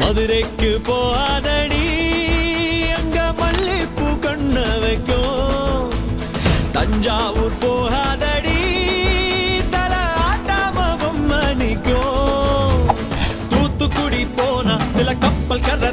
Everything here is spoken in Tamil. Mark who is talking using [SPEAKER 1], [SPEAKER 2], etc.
[SPEAKER 1] மதுரைக்கு போகாதடி அங்க மல்லிப்பூ கண்ண வைக்கும். தஞ்சாவூர் போகாதடி தல ஆட்டாம பொம்மணிக்கும். தூத்துக்குடி போனா சில கப்பல் கரை